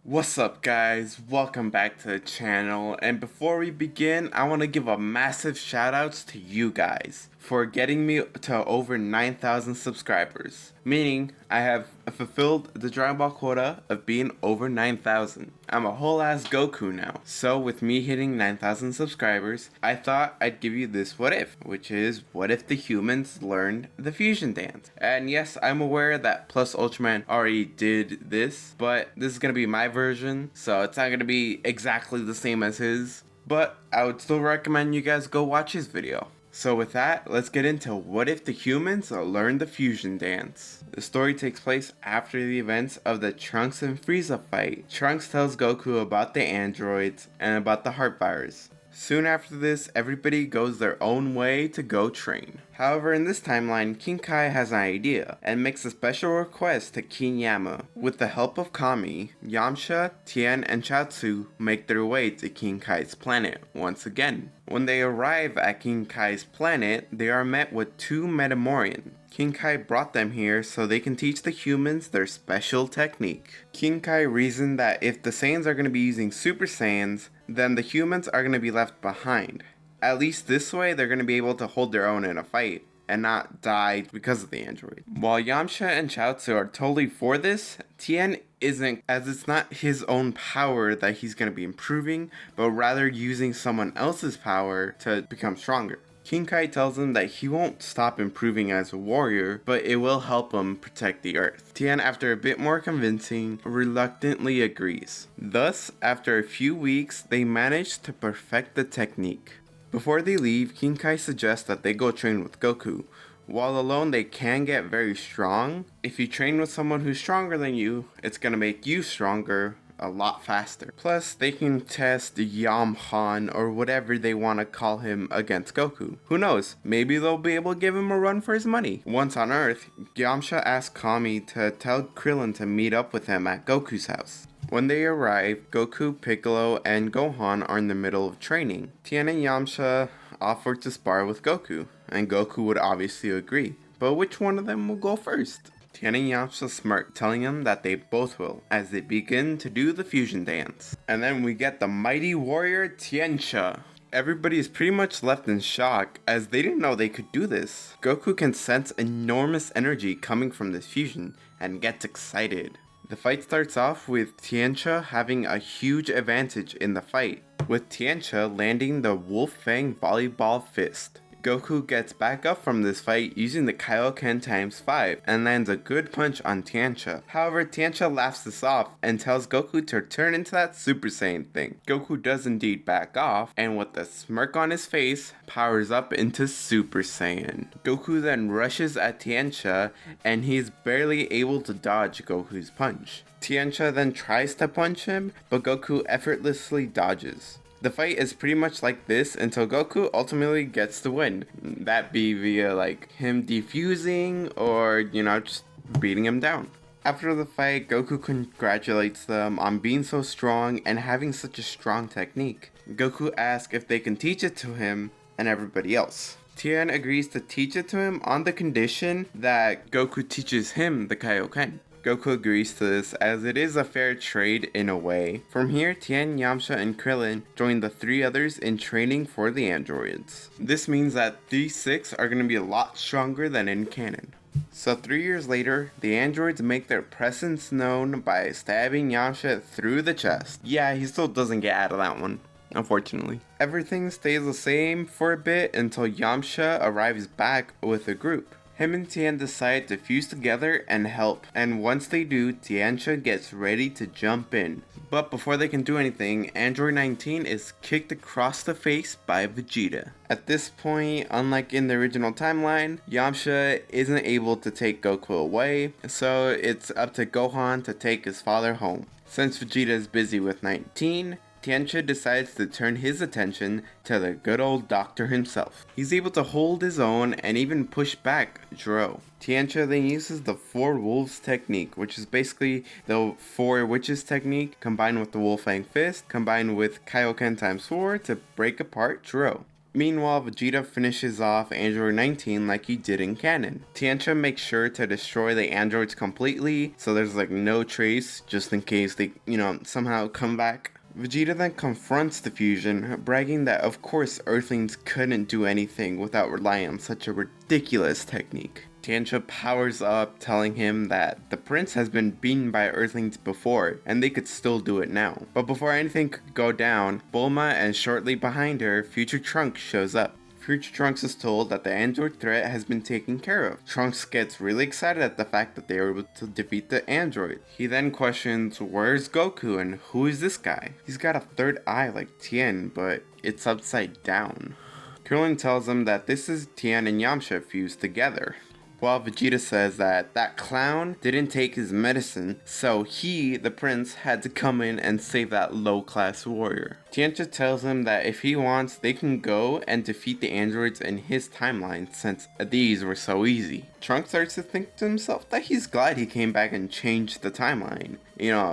What's up guys, welcome back to the channel, and before we begin, I want to give a massive shout outs to you guys for getting me to over 9,000 subscribers, meaning I have fulfilled the Dragon Ball quota of being over 9,000. I'm a whole ass Goku now, so with me hitting 9,000 subscribers, I thought I'd give you this what if, which is what if the humans learned the fusion dance. And yes, I'm aware that Plus Ultraman already did this, but this is going to be my version, so it's not going to be exactly the same as his, but I would still recommend you guys go watch his video. So with that, let's get into what if the humans learned the fusion dance. The story takes place after the events of the Trunks and Frieza fight. Trunks tells Goku about the androids and about the heart virus. Soon after this, everybody goes their own way to go train. However, in this timeline, King Kai has an idea and makes a special request to King Yama. With the help of Kami, Yamcha, Tien, and Chaozu make their way to King Kai's planet once again. When they arrive at King Kai's planet, they are met with two Metamorians. King Kai brought them here so they can teach the humans their special technique. King Kai reasoned that if the Saiyans are going to be using Super Saiyans, then the humans are going to be left behind. At least this way they're going to be able to hold their own in a fight and not die because of the android. While Yamcha and Chaozu are totally for this, Tien isn't, as it's not his own power that he's going to be improving, but rather using someone else's power to become stronger. King Kai tells him that he won't stop improving as a warrior, but it will help him protect the earth. Tien, after a bit more convincing, reluctantly agrees. Thus, after a few weeks, they manage to perfect the technique. Before they leave, King Kai suggests that they go train with Goku. While alone, they can get very strong. If you train with someone who's stronger than you, it's gonna make you stronger a lot faster. Plus, they can test Yamhan or whatever they want to call him against Goku. Who knows, maybe they'll be able to give him a run for his money. Once on Earth, Yamcha asks Kami to tell Krillin to meet up with him at Goku's house. When they arrive, Goku, Piccolo, and Gohan are in the middle of training. Tien and Yamcha offer to spar with Goku, and Goku would obviously agree. But which one of them will go first? Tien and Yamcha smirk, telling him that they both will, as they begin to do the fusion dance. And then we get the mighty warrior Tiencha. Everybody is pretty much left in shock, as they didn't know they could do this. Goku can sense enormous energy coming from this fusion, and gets excited. The fight starts off with Tiencha having a huge advantage in the fight, with Tiencha landing the Wolf Fang volleyball fist. Goku gets back up from this fight using the kaio-ken ×5 and lands a good punch on Tiencha. However, Tiencha laughs this off and tells Goku to turn into that Super Saiyan thing. Goku does indeed back off, and with a smirk on his face, powers up into Super Saiyan. Goku then rushes at Tiencha, and he's barely able to dodge Goku's punch. Tiencha then tries to punch him, but Goku effortlessly dodges. The fight is pretty much like this until Goku ultimately gets the win. That be via him defusing or, just beating him down. After the fight, Goku congratulates them on being so strong and having such a strong technique. Goku asks if they can teach it to him and everybody else. Tien agrees to teach it to him on the condition that Goku teaches him the kaio-ken. Goku agrees to this as it is a fair trade in a way. From here, Tien, Yamcha, and Krillin join the three others in training for the androids. This means that these six are going to be a lot stronger than in canon. So 3 years later, the androids make their presence known by stabbing Yamcha through the chest. Yeah, he still doesn't get out of that one, unfortunately. Everything stays the same for a bit until Yamcha arrives back with a group. Him and Tien decide to fuse together and help, and once they do, Tiencha gets ready to jump in. But before they can do anything, Android 19 is kicked across the face by Vegeta. At this point, unlike in the original timeline, Yamcha isn't able to take Goku away, so it's up to Gohan to take his father home. Since Vegeta is busy with 19, Tiencha decides to turn his attention to the good old doctor himself. He's able to hold his own and even push back Zoro. Tiencha then uses the Four Wolves technique, which is basically the Four Witches technique combined with the Wolf Fang Fist, combined with kaio-ken ×4 to break apart Zoro. Meanwhile, Vegeta finishes off Android 19 like he did in canon. Tiencha makes sure to destroy the androids completely, so there's like no trace, just in case they, somehow come back. Vegeta then confronts the fusion, bragging that of course Earthlings couldn't do anything without relying on such a ridiculous technique. Tiencha powers up, telling him that the prince has been beaten by Earthlings before, and they could still do it now. But before anything could go down, Bulma and shortly behind her, Future Trunks shows up. Future Trunks is told that the android threat has been taken care of. Trunks gets really excited at the fact that they were able to defeat the android. He then questions, where's Goku and who is this guy? He's got a third eye like Tien, but it's upside down. Krillin tells him that this is Tien and Yamcha fused together. While Vegeta says that clown didn't take his medicine, so he, the prince, had to come in and save that low-class warrior. Tiencha tells him that if he wants, they can go and defeat the androids in his timeline since these were so easy. Trunks starts to think to himself that he's glad he came back and changed the timeline,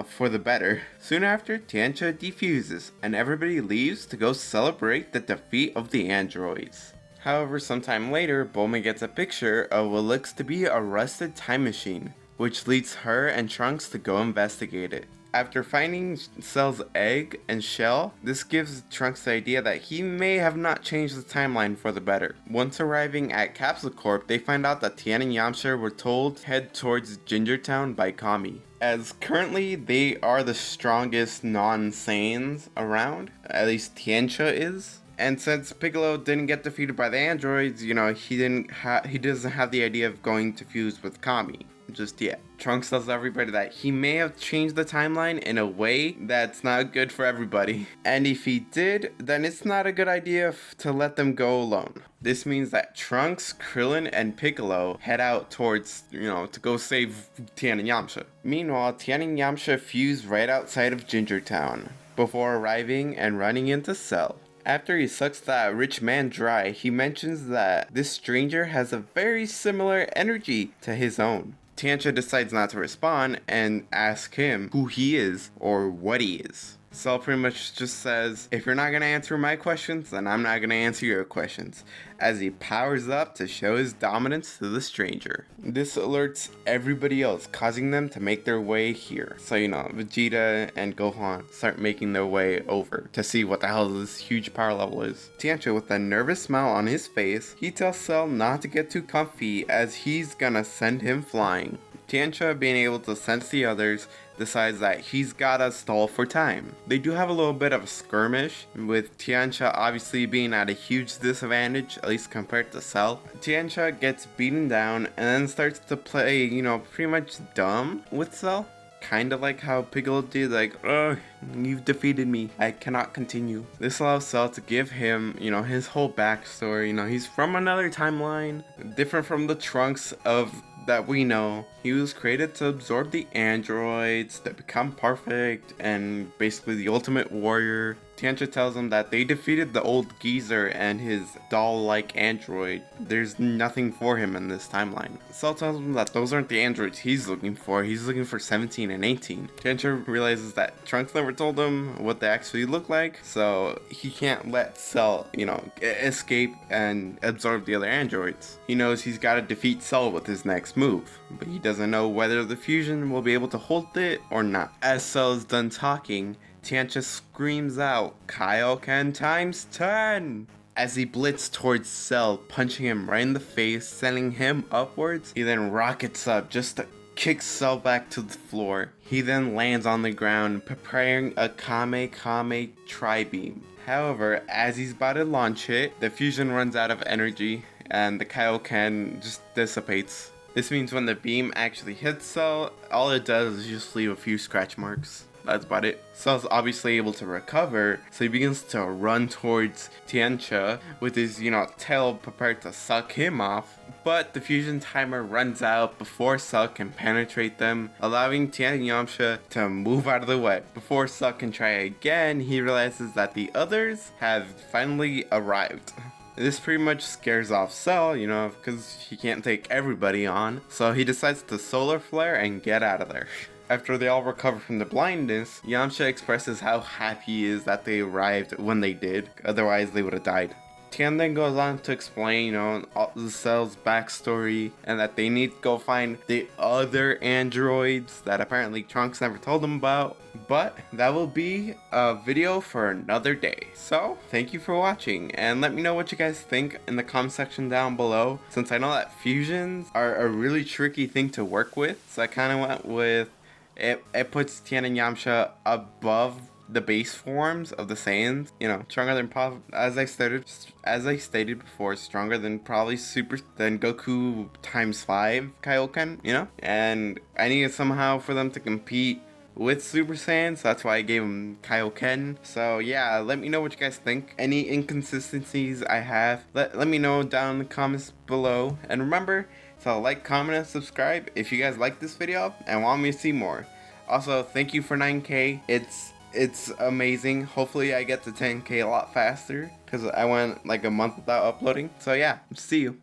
for the better. Soon after, Tiencha defuses and everybody leaves to go celebrate the defeat of the androids. However, sometime later, Bulma gets a picture of what looks to be a rusted time machine, which leads her and Trunks to go investigate it. After finding Cell's egg and shell, this gives Trunks the idea that he may have not changed the timeline for the better. Once arriving at Capsule Corp, they find out that Tien and Yamcha were told to head towards Ginger Town by Kami, as currently they are the strongest non-Saiyans around, at least Tiencha is. And since Piccolo didn't get defeated by the androids, he doesn't have the idea of going to fuse with Kami just yet. Trunks tells everybody that he may have changed the timeline in a way that's not good for everybody. And if he did, then it's not a good idea to let them go alone. This means that Trunks, Krillin, and Piccolo head out towards, to go save Tien and Yamcha. Meanwhile, Tien and Yamcha fuse right outside of Ginger Town before arriving and running into Cell. After he sucks that rich man dry, he mentions that this stranger has a very similar energy to his own. Tiencha decides not to respond and asks him who he is or what he is. Cell pretty much just says, if you're not going to answer my questions, then I'm not going to answer your questions, as he powers up to show his dominance to the stranger. This alerts everybody else, causing them to make their way here. So, Vegeta and Gohan start making their way over to see what the hell this huge power level is. Tiencha, with a nervous smile on his face, he tells Cell not to get too comfy as he's gonna send him flying. Tiencha, being able to sense the others, decides that he's gotta stall for time. They do have a little bit of a skirmish, with Tiencha obviously being at a huge disadvantage, at least compared to Cell. Tiencha gets beaten down and then starts to play, pretty much dumb with Cell. Kind of like how Piccolo did, like, oh, you've defeated me, I cannot continue. This allows Cell to give him, his whole backstory. He's from another timeline, different from the Trunks of that we know. He was created to absorb the androids, that become perfect, and basically the ultimate warrior. Tiencha tells him that they defeated the old geezer and his doll-like android. There's nothing for him in this timeline. Cell tells him that those aren't the androids he's looking for 17 and 18. Tiencha realizes that Trunks never told him what they actually look like, so he can't let Cell, escape and absorb the other androids. He knows he's got to defeat Cell with his next move, but he doesn't know whether the fusion will be able to hold it or not. As Cell is done talking, Tiencha screams out, "Kaio-ken times 10!" As he blitzes towards Cell, punching him right in the face, sending him upwards. He then rockets up just to kick Cell back to the floor. He then lands on the ground, preparing a Kame Tri-Beam. However, as he's about to launch it, the fusion runs out of energy, and the Kaio-ken just dissipates. This means when the beam actually hits Cell, all it does is just leave a few scratch marks. That's about it. Cell's obviously able to recover, so he begins to run towards Tiencha with his, tail prepared to suck him off. But the fusion timer runs out before Cell can penetrate them, allowing Tien and Yamcha to move out of the way. Before Cell can try again, he realizes that the others have finally arrived. This pretty much scares off Cell, because he can't take everybody on, so he decides to solar flare and get out of there. After they all recover from the blindness, Yamcha expresses how happy he is that they arrived when they did, otherwise they would have died. Tien then goes on to explain, you know, all the Cell's backstory and that they need to go find the other androids that apparently Trunks never told them about. But that will be a video for another day. So, thank you for watching, and let me know what you guys think in the comment section down below, since I know that fusions are a really tricky thing to work with. So I kind of went with, it puts Tien and Yamcha above the base forms of the Saiyans, you know, stronger than as I stated before, stronger than probably than Goku times 5 kaio-ken, you know, and I needed somehow for them to compete with Super Saiyan, so that's why I gave them kaio-ken. So yeah, let me know what you guys think. Any inconsistencies I have, let me know down in the comments below, and remember to like, comment, and subscribe if you guys like this video and want me to see more. Also, thank you for 9K. It's amazing. Hopefully I get to 10K a lot faster, because I went like a month without uploading. So yeah, see you.